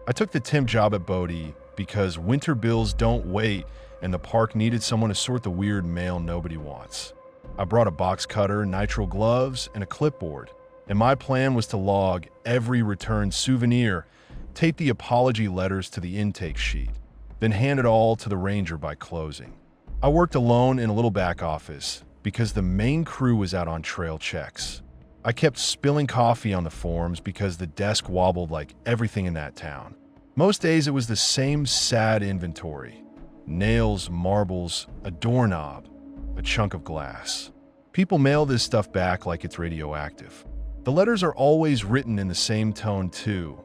I took the temp job at Bodie because winter bills don't wait and the park needed someone to sort the weird mail nobody wants. I brought a box cutter, nitrile gloves, and a clipboard, and my plan was to log every returned souvenir, tape the apology letters to the intake sheet, then hand it all to the ranger by closing. I worked alone in a little back office because the main crew was out on trail checks. I kept spilling coffee on the forms because the desk wobbled like everything in that town. Most days it was the same sad inventory. Nails, marbles, a doorknob, a chunk of glass. People mail this stuff back like it's radioactive. The letters are always written in the same tone too.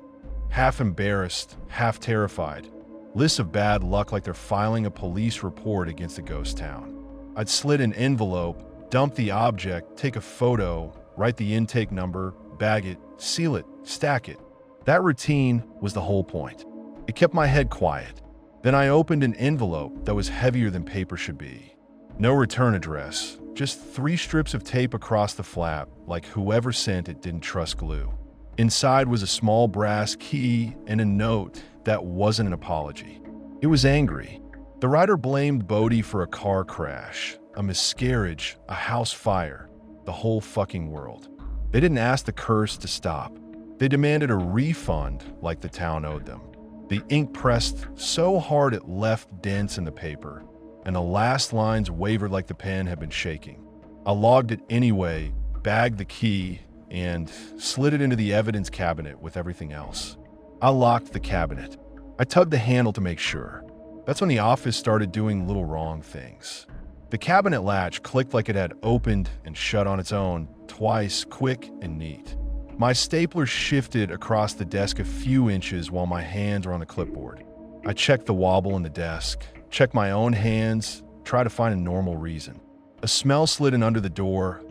Half embarrassed, half terrified. Lists of bad luck like they're filing a police report against a ghost town. I'd slit an envelope, dump the object, take a photo, write the intake number, bag it, seal it, stack it. That routine was the whole point. It kept my head quiet. Then I opened an envelope that was heavier than paper should be. No return address, just 3 strips of tape across the flap, like whoever sent it didn't trust glue. Inside was a small brass key and a note that wasn't an apology. It was angry. The writer blamed Bodie for a car crash, a miscarriage, a house fire, the whole fucking world. They didn't ask the curse to stop. They demanded a refund like the town owed them. The ink pressed so hard it left dents in the paper, and the last lines wavered like the pen had been shaking. I logged it anyway, bagged the key, and slid it into the evidence cabinet with everything else. I locked the cabinet. I tugged the handle to make sure. That's when the office started doing little wrong things. The cabinet latch clicked like it had opened and shut on its own, twice, quick and neat. My stapler shifted across the desk a few inches while my hands were on the clipboard. I checked the wobble in the desk, checked my own hands, tried to find a normal reason. A smell slid in under the door,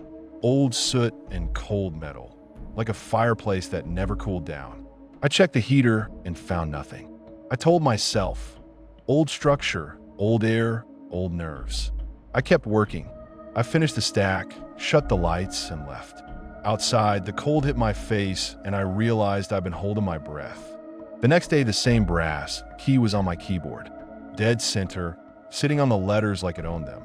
old soot and cold metal, like a fireplace that never cooled down. I checked the heater and found nothing. I told myself, old structure, old air, old nerves. I kept working. I finished the stack, shut the lights, and left. Outside, the cold hit my face, and I realized I'd been holding my breath. The next day, the same brass key was on my keyboard, dead center, sitting on the letters like it owned them.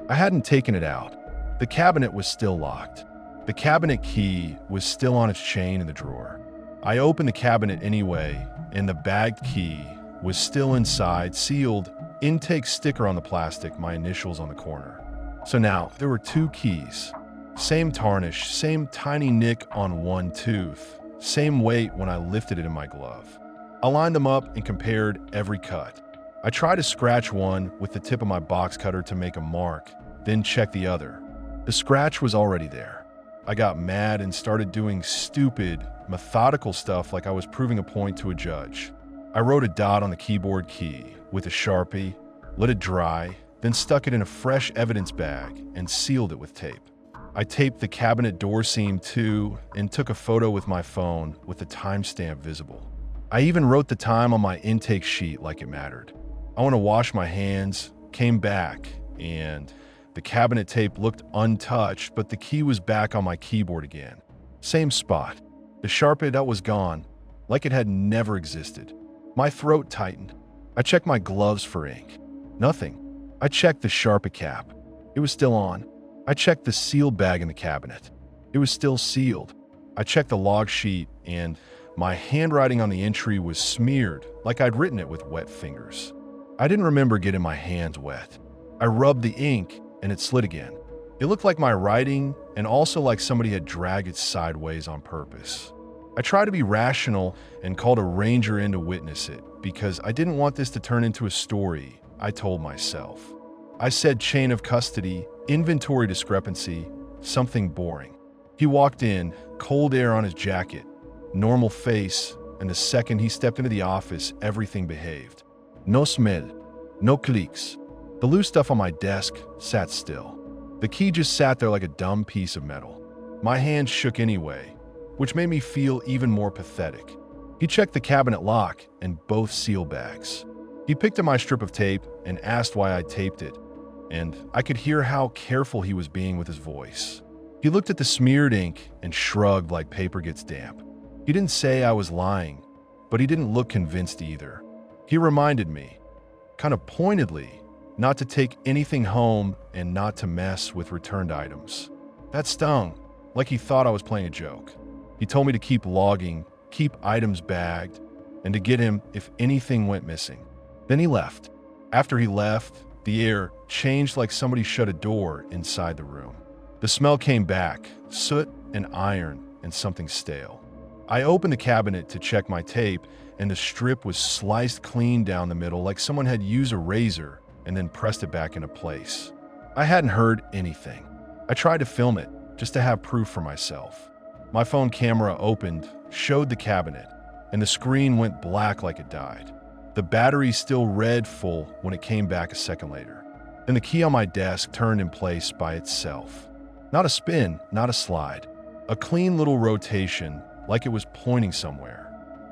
I hadn't taken it out. The cabinet was still locked. The cabinet key was still on its chain in the drawer. I opened the cabinet anyway, and the bagged key was still inside, sealed, intake sticker on the plastic, my initials on the corner. So now, there were 2 keys. Same tarnish, same tiny nick on one tooth, same weight when I lifted it in my glove. I lined them up and compared every cut. I tried to scratch one with the tip of my box cutter to make a mark, then check the other. The scratch was already there. I got mad and started doing stupid, methodical stuff like I was proving a point to a judge. I wrote a dot on the keyboard key with a Sharpie, let it dry, then stuck it in a fresh evidence bag and sealed it with tape. I taped the cabinet door seam too and took a photo with my phone with the timestamp visible. I even wrote the time on my intake sheet like it mattered. I went to wash my hands, came back, and the cabinet tape looked untouched, but the key was back on my keyboard again. Same spot. The Sharpie that was gone, like it had never existed. My throat tightened. I checked my gloves for ink. Nothing. I checked the Sharpie cap. It was still on. I checked the sealed bag in the cabinet. It was still sealed. I checked the log sheet, and my handwriting on the entry was smeared like I'd written it with wet fingers. I didn't remember getting my hands wet. I rubbed the ink, and it slid again. It looked like my writing, and also like somebody had dragged it sideways on purpose. I tried to be rational and called a ranger in to witness it because I didn't want this to turn into a story, I told myself. I said chain of custody, inventory discrepancy, something boring. He walked in, cold air on his jacket, normal face, and the second he stepped into the office, everything behaved. No smell, no cliques. The loose stuff on my desk sat still. The key just sat there like a dumb piece of metal. My hands shook anyway, which made me feel even more pathetic. He checked the cabinet lock and both seal bags. He picked up my strip of tape and asked why I taped it, and I could hear how careful he was being with his voice. He looked at the smeared ink and shrugged like paper gets damp. He didn't say I was lying, but he didn't look convinced either. He reminded me, kind of pointedly, not to take anything home and not to mess with returned items. That stung, like he thought I was playing a joke. He told me to keep logging, keep items bagged, and to get him if anything went missing. Then he left. After he left, the air changed like somebody shut a door inside the room. The smell came back, soot and iron and something stale. I opened the cabinet to check my tape, and the strip was sliced clean down the middle like someone had used a razor and then pressed it back into place. I hadn't heard anything. I tried to film it, just to have proof for myself. My phone camera opened, showed the cabinet, and the screen went black like it died. The battery still read full when it came back a second later. Then the key on my desk turned in place by itself. Not a spin, not a slide. A clean little rotation, like it was pointing somewhere.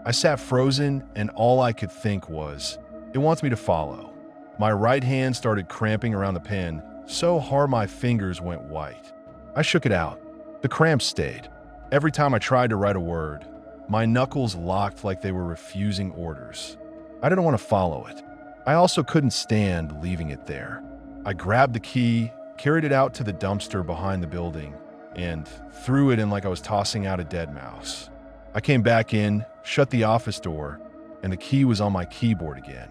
I sat frozen, and all I could think was, it wants me to follow. My right hand started cramping around the pen, so hard my fingers went white. I shook it out. The cramps stayed. Every time I tried to write a word, my knuckles locked like they were refusing orders. I didn't want to follow it. I also couldn't stand leaving it there. I grabbed the key, carried it out to the dumpster behind the building, and threw it in like I was tossing out a dead mouse. I came back in, shut the office door, and the key was on my keyboard again.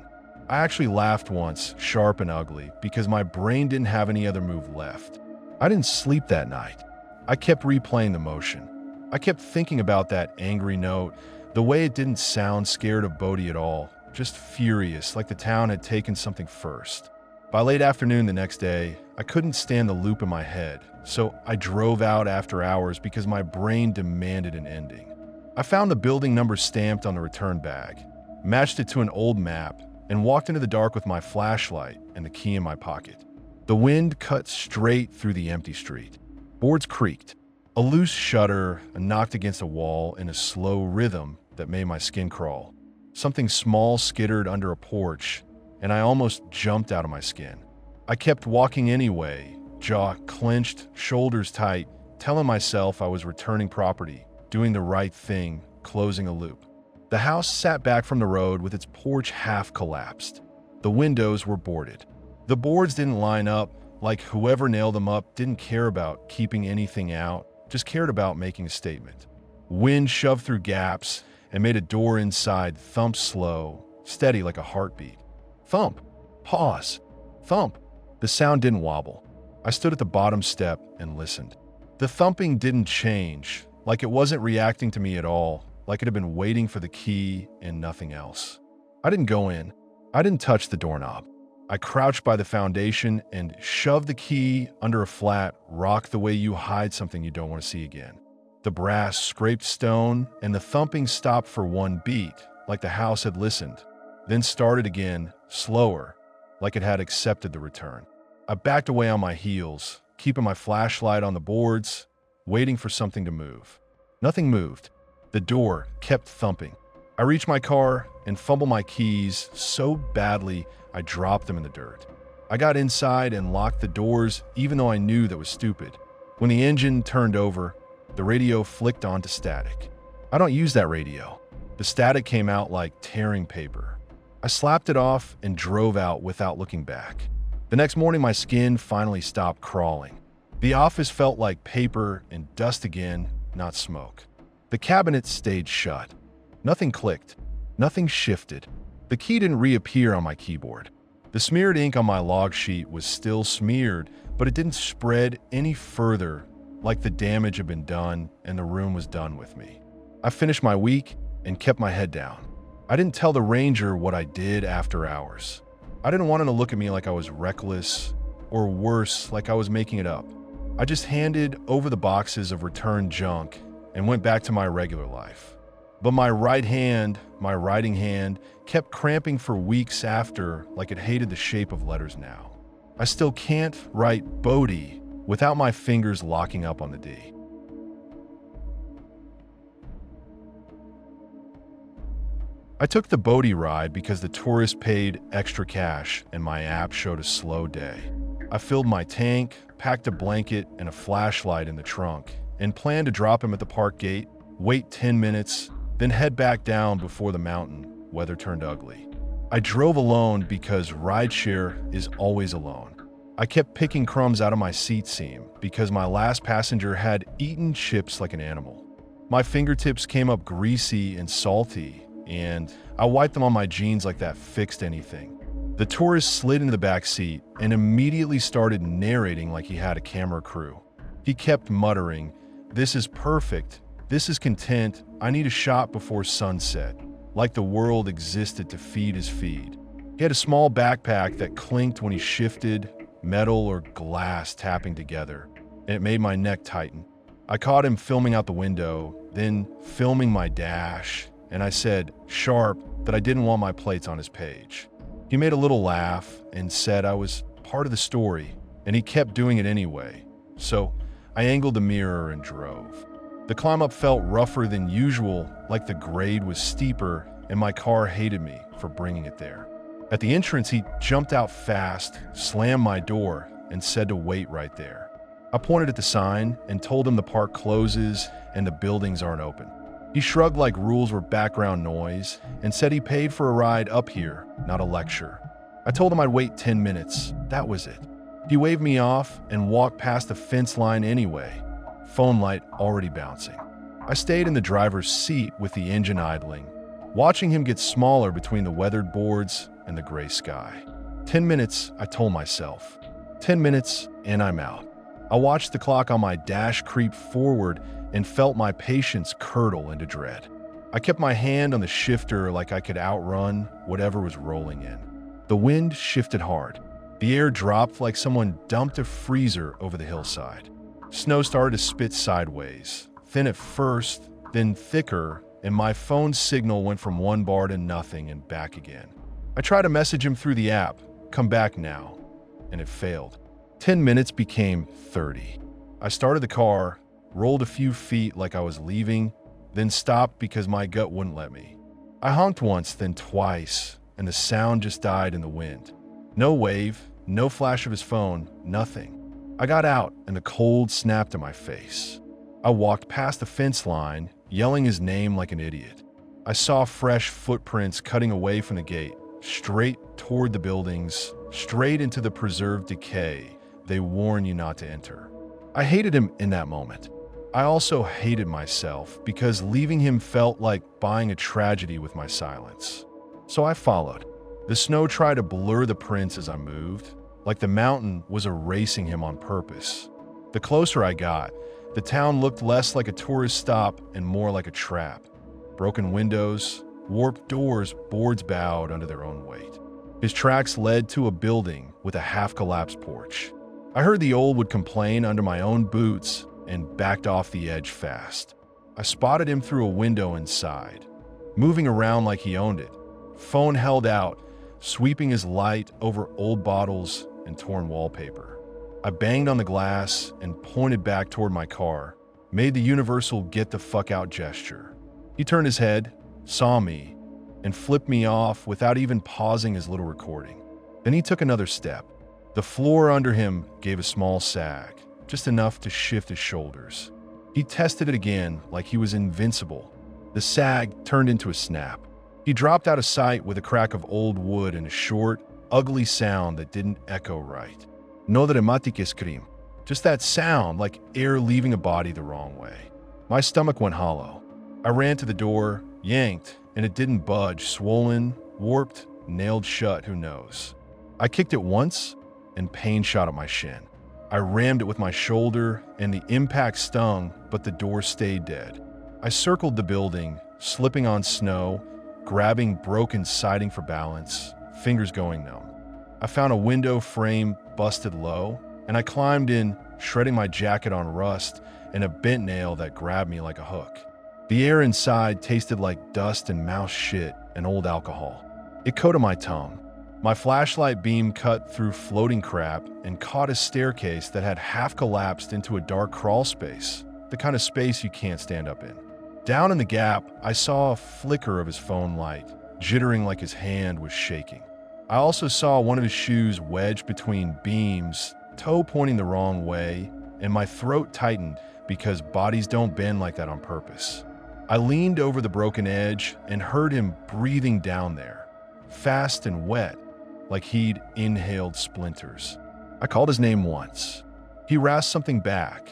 I actually laughed once, sharp and ugly, because my brain didn't have any other move left. I didn't sleep that night. I kept replaying the motion. I kept thinking about that angry note, the way it didn't sound scared of Bodie at all, just furious, like the town had taken something first. By late afternoon the next day, I couldn't stand the loop in my head, so I drove out after hours because my brain demanded an ending. I found the building number stamped on the return bag, matched it to an old map, and walked into the dark with my flashlight and the key in my pocket. The wind cut straight through the empty street. Boards creaked. A loose shutter knocked against a wall in a slow rhythm that made my skin crawl. Something small skittered under a porch, and I almost jumped out of my skin. I kept walking anyway, jaw clenched, shoulders tight, telling myself I was returning property, doing the right thing, closing a loop. The house sat back from the road with its porch half collapsed. The windows were boarded. The boards didn't line up, like whoever nailed them up didn't care about keeping anything out, just cared about making a statement. Wind shoved through gaps and made a door inside thump slow, steady like a heartbeat. Thump, pause, thump. The sound didn't wobble. I stood at the bottom step and listened. The thumping didn't change, like it wasn't reacting to me at all, like it had been waiting for the key and nothing else. I didn't go in. I didn't touch the doorknob. I crouched by the foundation and shoved the key under a flat rock the way you hide something you don't want to see again. The brass scraped stone, and the thumping stopped for one beat, like the house had listened, then started again, slower, like it had accepted the return. I backed away on my heels, keeping my flashlight on the boards, waiting for something to move. Nothing moved. The door kept thumping. I reached my car and fumbled my keys so badly I dropped them in the dirt. I got inside and locked the doors, even though I knew that was stupid. When the engine turned over, the radio flicked onto static. I don't use that radio. The static came out like tearing paper. I slapped it off and drove out without looking back. The next morning, my skin finally stopped crawling. The office felt like paper and dust again, not smoke. The cabinet stayed shut. Nothing clicked. Nothing shifted. The key didn't reappear on my keyboard. The smeared ink on my log sheet was still smeared, but it didn't spread any further, like the damage had been done and the room was done with me. I finished my week and kept my head down. I didn't tell the ranger what I did after hours. I didn't want him to look at me like I was reckless, or worse, like I was making it up. I just handed over the boxes of returned junk and went back to my regular life. But my writing hand, kept cramping for weeks after, like it hated the shape of letters now. I still can't write Bodie without my fingers locking up on the D. I took the Bodie ride because the tourist paid extra cash and my app showed a slow day. I filled my tank, packed a blanket and a flashlight in the trunk, and planned to drop him at the park gate, wait 10 minutes, then head back down before the mountain weather turned ugly. I drove alone because rideshare is always alone. I kept picking crumbs out of my seat seam because my last passenger had eaten chips like an animal. My fingertips came up greasy and salty, and I wiped them on my jeans like that fixed anything. The tourist slid into the back seat and immediately started narrating like he had a camera crew. He kept muttering, "This is perfect. This is content. I need a shot before sunset," like the world existed to feed his feed. He had a small backpack that clinked when he shifted, metal or glass tapping together, and it made my neck tighten. I caught him filming out the window, then filming my dash, and I said, sharp, that I didn't want my plates on his page. He made a little laugh and said I was part of the story, and he kept doing it anyway. So I angled the mirror and drove. The climb up felt rougher than usual, like the grade was steeper, and my car hated me for bringing it there. At the entrance, he jumped out fast, slammed my door, and said to wait right there. I pointed at the sign and told him the park closes and the buildings aren't open. He shrugged like rules were background noise and said he paid for a ride up here, not a lecture. I told him I'd wait 10 minutes. That was it. He waved me off and walked past the fence line anyway, phone light already bouncing. I stayed in the driver's seat with the engine idling, watching him get smaller between the weathered boards and the gray sky. 10 minutes, I told myself. 10 minutes, and I'm out. I watched the clock on my dash creep forward and felt my patience curdle into dread. I kept my hand on the shifter like I could outrun whatever was rolling in. The wind shifted hard. The air dropped like someone dumped a freezer over the hillside. Snow started to spit sideways, thin at first, then thicker, and my phone signal went from one bar to nothing and back again. I tried to message him through the app, "Come back now," and it failed. 10 minutes became 30. I started the car, rolled a few feet like I was leaving, then stopped because my gut wouldn't let me. I honked once, then twice, and the sound just died in the wind. No wave, no flash of his phone, nothing. I got out, and the cold snapped in my face. I walked past the fence line, yelling his name like an idiot. I saw fresh footprints cutting away from the gate, straight toward the buildings, straight into the preserved decay they warn you not to enter. I hated him in that moment. I also hated myself because leaving him felt like buying a tragedy with my silence. So I followed. The snow tried to blur the prints as I moved, like the mountain was erasing him on purpose. The closer I got, the town looked less like a tourist stop and more like a trap. Broken windows, warped doors, boards bowed under their own weight. His tracks led to a building with a half-collapsed porch. I heard the old would complain under my own boots and backed off the edge fast. I spotted him through a window inside, moving around like he owned it, phone held out, sweeping his light over old bottles and torn wallpaper. I banged on the glass and pointed back toward my car, made the universal get the fuck out gesture. He turned his head, saw me, and flipped me off without even pausing his little recording. Then he took another step. The floor under him gave a small sag, just enough to shift his shoulders. He tested it again like he was invincible. The sag turned into a snap. He dropped out of sight with a crack of old wood and a short, ugly sound that didn't echo right. No dramatic scream. Just that sound, like air leaving a body the wrong way. My stomach went hollow. I ran to the door, yanked, and it didn't budge, swollen, warped, nailed shut, who knows. I kicked it once, and pain shot at my shin. I rammed it with my shoulder, and the impact stung, but the door stayed dead. I circled the building, slipping on snow, grabbing broken siding for balance, fingers going numb. I found a window frame busted low, and I climbed in, shredding my jacket on rust and a bent nail that grabbed me like a hook. The air inside tasted like dust and mouse shit and old alcohol. It coated my tongue. My flashlight beam cut through floating crap and caught a staircase that had half collapsed into a dark crawl space, the kind of space you can't stand up in. Down in the gap, I saw a flicker of his phone light, jittering like his hand was shaking. I also saw one of his shoes wedged between beams, toe pointing the wrong way, and my throat tightened because bodies don't bend like that on purpose. I leaned over the broken edge and heard him breathing down there, fast and wet, like he'd inhaled splinters. I called his name once. He rasped something back,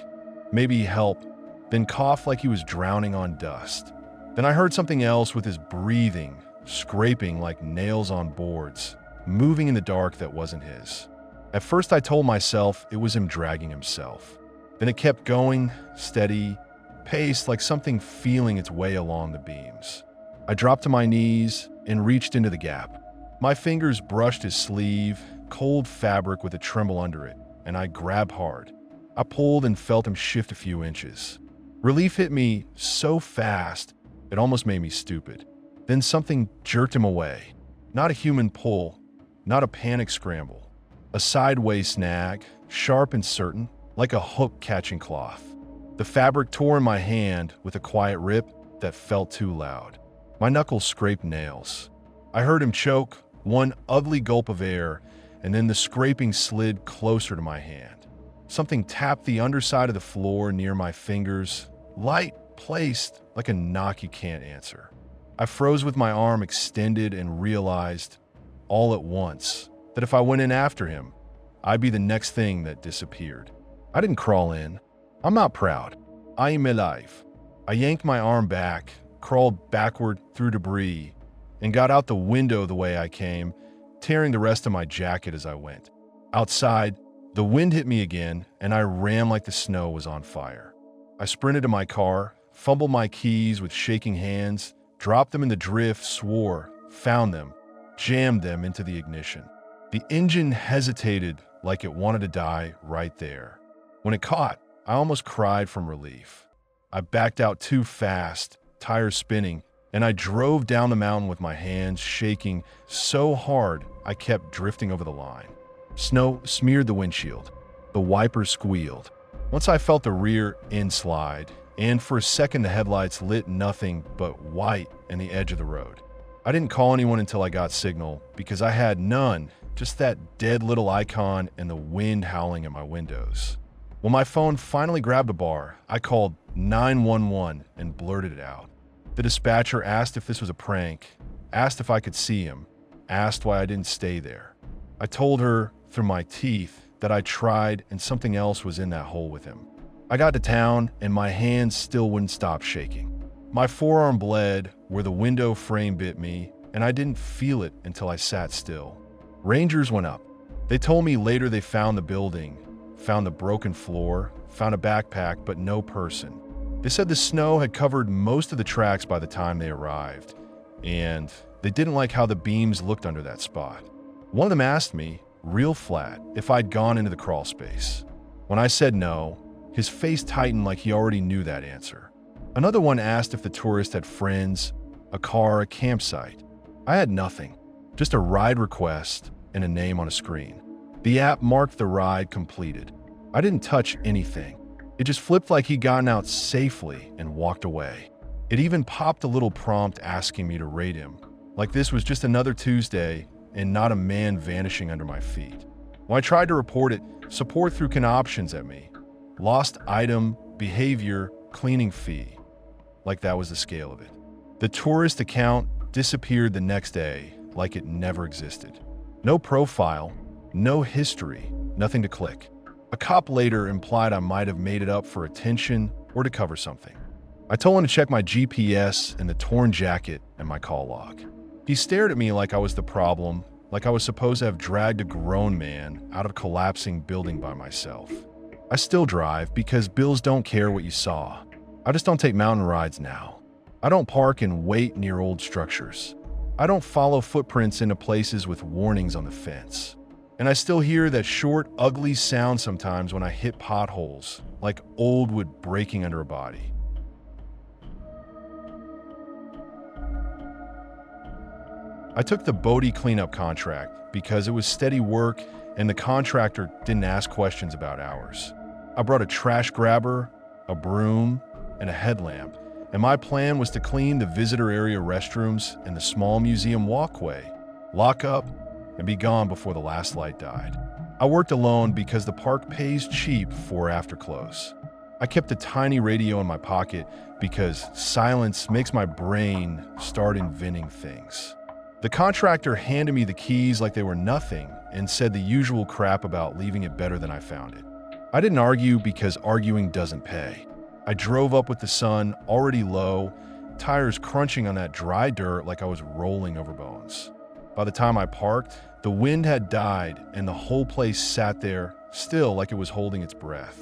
maybe help, then coughed like he was drowning on dust. Then I heard something else with his breathing, scraping like nails on boards, moving in the dark that wasn't his. At first I told myself it was him dragging himself. Then it kept going, steady, paced like something feeling its way along the beams. I dropped to my knees and reached into the gap. My fingers brushed his sleeve, cold fabric with a tremble under it, and I grabbed hard. I pulled and felt him shift a few inches. Relief hit me so fast, it almost made me stupid. Then something jerked him away. Not a human pull, not a panic scramble. A sideways snag, sharp and certain, like a hook catching cloth. The fabric tore in my hand with a quiet rip that felt too loud. My knuckles scraped nails. I heard him choke, one ugly gulp of air, and then the scraping slid closer to my hand. Something tapped the underside of the floor near my fingers, light, placed like a knock you can't answer. I froze with my arm extended and realized, all at once, that if I went in after him, I'd be the next thing that disappeared. I didn't crawl in. I'm not proud. I am alive. I yanked my arm back, crawled backward through debris, and got out the window the way I came, tearing the rest of my jacket as I went. Outside, the wind hit me again, and I ran like the snow was on fire. I sprinted to my car, fumbled my keys with shaking hands, dropped them in the drift, swore, found them, jammed them into the ignition. The engine hesitated like it wanted to die right there. When it caught, I almost cried from relief. I backed out too fast, tires spinning, and I drove down the mountain with my hands shaking so hard I kept drifting over the line. Snow smeared the windshield. The wipers squealed. Once I felt the rear end slide, and for a second the headlights lit nothing but white and the edge of the road. I didn't call anyone until I got signal because I had none, just that dead little icon and the wind howling at my windows. When my phone finally grabbed a bar, I called 911 and blurted it out. The dispatcher asked if this was a prank, asked if I could see him, asked why I didn't stay there. I told her through my teeth that I tried and something else was in that hole with him. I got to town and my hands still wouldn't stop shaking. My forearm bled where the window frame bit me, and I didn't feel it until I sat still. Rangers went up. They told me later they found the building, found the broken floor, found a backpack, but no person. They said the snow had covered most of the tracks by the time they arrived, and they didn't like how the beams looked under that spot. One of them asked me, real flat, if I'd gone into the crawl space. When I said no, his face tightened like he already knew that answer. Another one asked if the tourist had friends, a car, a campsite. I had nothing, just a ride request and a name on a screen. The app marked the ride completed. I didn't touch anything. It just flipped like he'd gotten out safely and walked away. It even popped a little prompt asking me to rate him, like this was just another Tuesday and not a man vanishing under my feet. When I tried to report it, support threw options at me. Lost item, behavior, cleaning fee. Like that was the scale of it. The tourist account disappeared the next day like it never existed. No profile, no history, nothing to click. A cop later implied I might have made it up for attention or to cover something. I told him to check my GPS and the torn jacket and my call log. He stared at me like I was the problem, like I was supposed to have dragged a grown man out of a collapsing building by myself. I still drive because bills don't care what you saw. I just don't take mountain rides now. I don't park and wait near old structures. I don't follow footprints into places with warnings on the fence. And I still hear that short, ugly sound sometimes when I hit potholes, like old wood breaking under a body. I took the Bodie cleanup contract because it was steady work and the contractor didn't ask questions about hours. I brought a trash grabber, a broom, and a headlamp, and my plan was to clean the visitor area restrooms and the small museum walkway, lock up, and be gone before the last light died. I worked alone because the park pays cheap for after close. I kept a tiny radio in my pocket because silence makes my brain start inventing things. The contractor handed me the keys like they were nothing and said the usual crap about leaving it better than I found it. I didn't argue because arguing doesn't pay. I drove up with the sun already low, tires crunching on that dry dirt like I was rolling over bones. By the time I parked, the wind had died and the whole place sat there, still like it was holding its breath.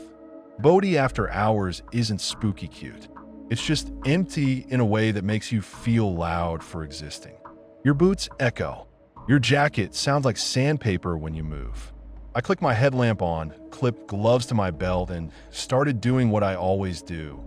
Bodie after hours isn't spooky cute. It's just empty in a way that makes you feel loud for existing. Your boots echo. Your jacket sounds like sandpaper when you move. I clicked my headlamp on, clipped gloves to my belt, and started doing what I always do.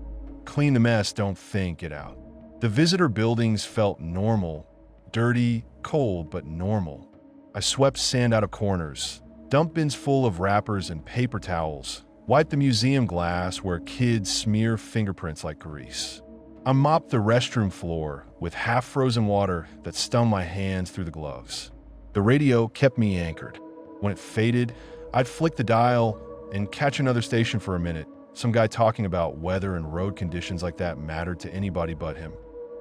Clean the mess, don't think it out. The visitor buildings felt normal. Dirty, cold, but normal. I swept sand out of corners, dumped bins full of wrappers and paper towels, wiped the museum glass where kids smear fingerprints like grease. I mopped the restroom floor with half-frozen water that stung my hands through the gloves. The radio kept me anchored. When it faded, I'd flick the dial and catch another station for a minute. Some guy talking about weather and road conditions like that mattered to anybody but him.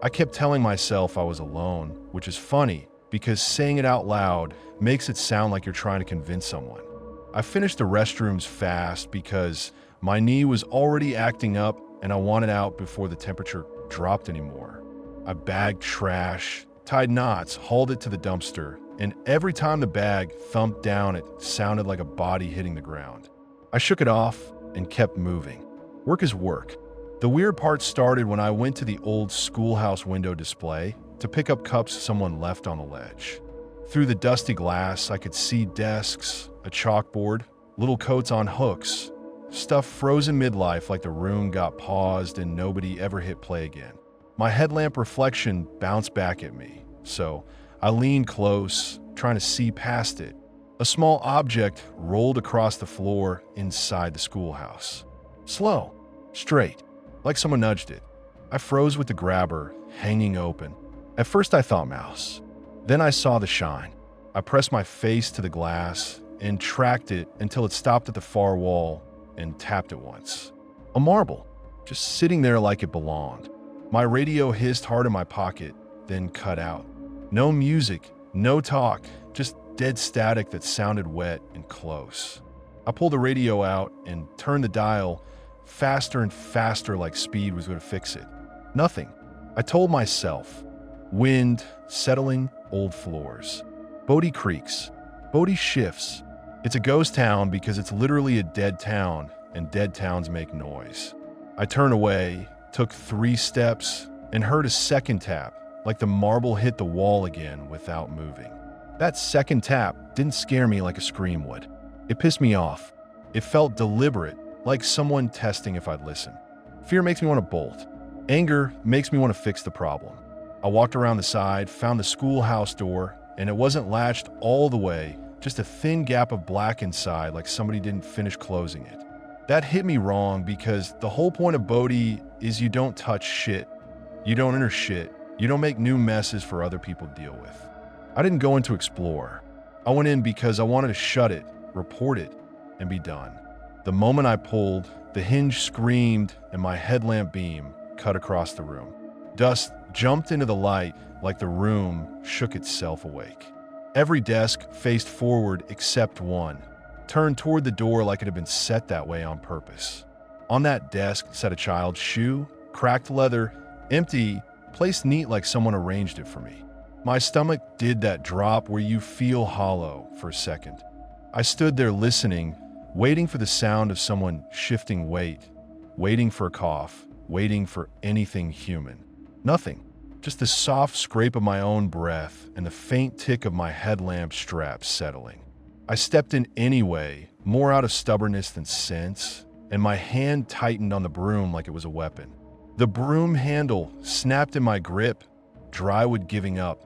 I kept telling myself I was alone, which is funny because saying it out loud makes it sound like you're trying to convince someone. I finished the restrooms fast because my knee was already acting up and I wanted out before the temperature dropped anymore. I bagged trash, tied knots, hauled it to the dumpster, and every time the bag thumped down, it sounded like a body hitting the ground. I shook it off and kept moving. Work is work. The weird part started when I went to the old schoolhouse window display to pick up cups someone left on the ledge. Through the dusty glass, I could see desks, a chalkboard, little coats on hooks, stuff frozen midlife like the room got paused and nobody ever hit play again. My headlamp reflection bounced back at me, so I leaned close, trying to see past it. A small object rolled across the floor inside the schoolhouse. Slow, straight, like someone nudged it. I froze with the grabber, hanging open. At first I thought mouse. Then I saw the shine. I pressed my face to the glass and tracked it until it stopped at the far wall and tapped it once. A marble, just sitting there like it belonged. My radio hissed hard in my pocket, then cut out. No music, no talk, just dead static that sounded wet and close. I pulled the radio out and turned the dial faster and faster like speed was going to fix it. Nothing. I told myself. Wind, settling, old floors. Bodie creaks. Bodie shifts. It's a ghost town because it's literally a dead town, and dead towns make noise. I turned away, took 3 steps, and heard a second tap, like the marble hit the wall again without moving. That second tap didn't scare me like a scream would. It pissed me off. It felt deliberate, like someone testing if I'd listen. Fear makes me want to bolt. Anger makes me want to fix the problem. I walked around the side, found the schoolhouse door, and it wasn't latched all the way, just a thin gap of black inside like somebody didn't finish closing it. That hit me wrong because the whole point of Bodie is you don't touch shit. You don't enter shit. You don't make new messes for other people to deal with. I didn't go in to explore. I went in because I wanted to shut it, report it, and be done. The moment I pulled, the hinge screamed and my headlamp beam cut across the room. Dust jumped into the light like the room shook itself awake. Every desk faced forward except one, turned toward the door like it had been set that way on purpose. On that desk sat a child's shoe, cracked leather, empty, placed neat like someone arranged it for me. My stomach did that drop where you feel hollow for a second. I stood there listening, waiting for the sound of someone shifting weight, waiting for a cough, waiting for anything human. Nothing. Just the soft scrape of my own breath and the faint tick of my headlamp strap settling. I stepped in anyway, more out of stubbornness than sense, and my hand tightened on the broom like it was a weapon. The broom handle snapped in my grip, drywood giving up,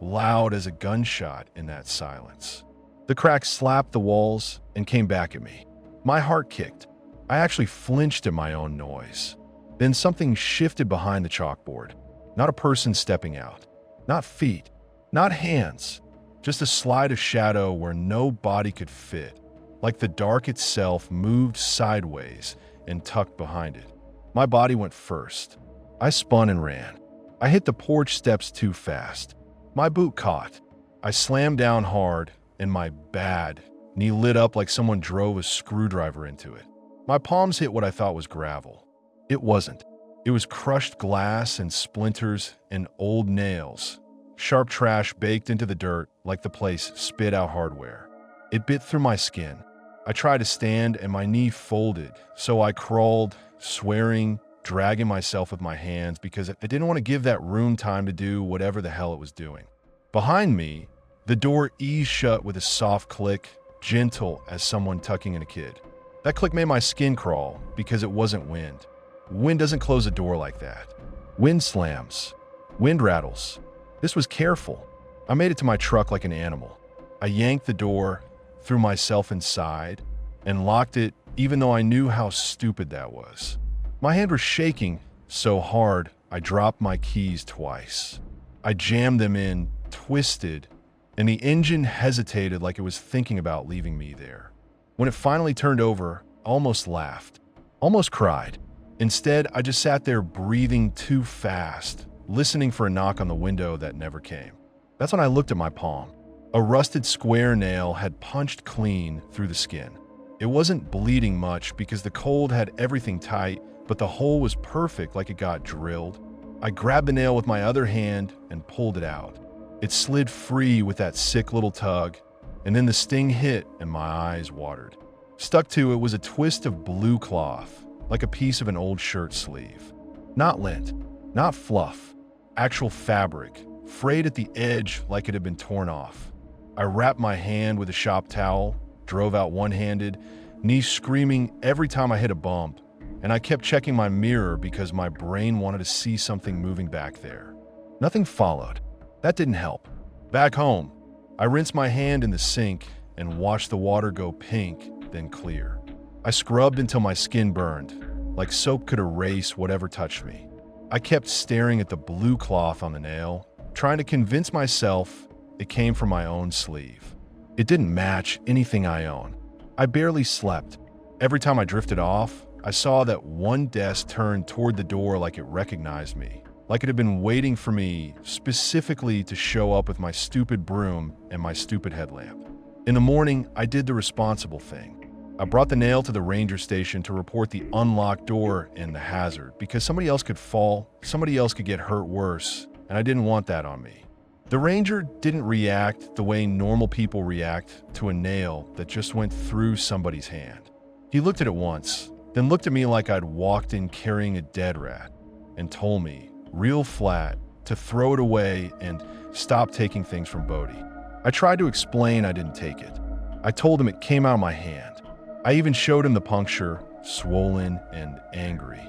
loud as a gunshot in that silence. The crack slapped the walls and came back at me. My heart kicked. I actually flinched at my own noise. Then something shifted behind the chalkboard. Not a person stepping out. Not feet. Not hands. Just a slide of shadow where no body could fit. Like the dark itself moved sideways, and tucked behind it. My body went first. I spun and ran. I hit the porch steps too fast. My boot caught. I slammed down hard, and my bad knee lit up like someone drove a screwdriver into it. My palms hit what I thought was gravel. It wasn't. It was crushed glass and splinters and old nails. Sharp trash baked into the dirt like the place spit out hardware. It bit through my skin. I tried to stand and my knee folded, so I crawled, swearing, dragging myself with my hands because I didn't want to give that room time to do whatever the hell it was doing. Behind me, the door eased shut with a soft click, gentle as someone tucking in a kid. That click made my skin crawl because it wasn't wind. Wind doesn't close a door like that. Wind slams. Wind rattles. This was careful. I made it to my truck like an animal. I yanked the door, threw myself inside, and locked it even though I knew how stupid that was. My hand was shaking so hard I dropped my keys twice. I jammed them in, twisted, and the engine hesitated like it was thinking about leaving me there. When it finally turned over, I almost laughed, almost cried. Instead, I just sat there breathing too fast, listening for a knock on the window that never came. That's when I looked at my palm. A rusted square nail had punched clean through the skin. It wasn't bleeding much because the cold had everything tight, but the hole was perfect like it got drilled. I grabbed the nail with my other hand and pulled it out. It slid free with that sick little tug, and then the sting hit and my eyes watered. Stuck to it was a twist of blue cloth, like a piece of an old shirt sleeve. Not lint, not fluff, actual fabric, frayed at the edge like it had been torn off. I wrapped my hand with a shop towel, drove out one-handed, knee screaming every time I hit a bump, and I kept checking my mirror because my brain wanted to see something moving back there. Nothing followed. That didn't help. Back home, I rinsed my hand in the sink and watched the water go pink, then clear. I scrubbed until my skin burned, like soap could erase whatever touched me. I kept staring at the blue cloth on the nail, trying to convince myself it came from my own sleeve. It didn't match anything I own. I barely slept. Every time I drifted off, I saw that one desk turned toward the door like it recognized me, like it had been waiting for me specifically to show up with my stupid broom and my stupid headlamp. In the morning, I did the responsible thing. I brought the nail to the ranger station to report the unlocked door and the hazard because somebody else could fall, somebody else could get hurt worse, and I didn't want that on me. The ranger didn't react the way normal people react to a nail that just went through somebody's hand. He looked at it once, then looked at me like I'd walked in carrying a dead rat, and told me, real flat, to throw it away and stop taking things from Bodie. I tried to explain I didn't take it. I told him it came out of my hand. I even showed him the puncture, swollen and angry.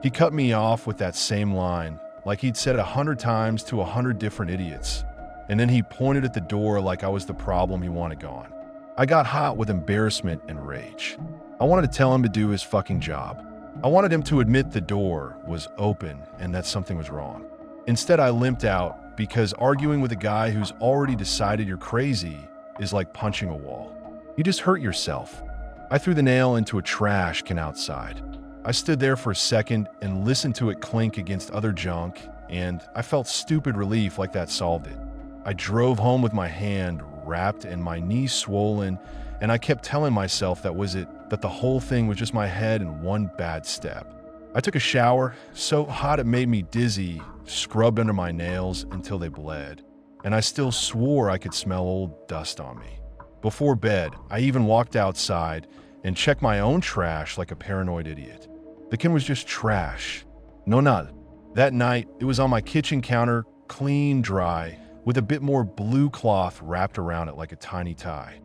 He cut me off with that same line, like he'd said 100 times to 100 different idiots, and then he pointed at the door like I was the problem he wanted gone. I got hot with embarrassment and rage. I wanted to tell him to do his fucking job. I wanted him to admit the door was open and that something was wrong. Instead, I limped out because arguing with a guy who's already decided you're crazy is like punching a wall. You just hurt yourself. I threw the nail into a trash can outside. I stood there for a second and listened to it clink against other junk, and I felt stupid relief like that solved it. I drove home with my hand wrapped and my knee swollen, and I kept telling myself that the whole thing was just my head and one bad step. I took a shower, so hot it made me dizzy, scrubbed under my nails until they bled, and I still swore I could smell old dust on me. Before bed, I even walked outside and checked my own trash like a paranoid idiot. The can was just trash. No nada. That night, it was on my kitchen counter, clean, dry, with a bit more blue cloth wrapped around it like a tiny tie.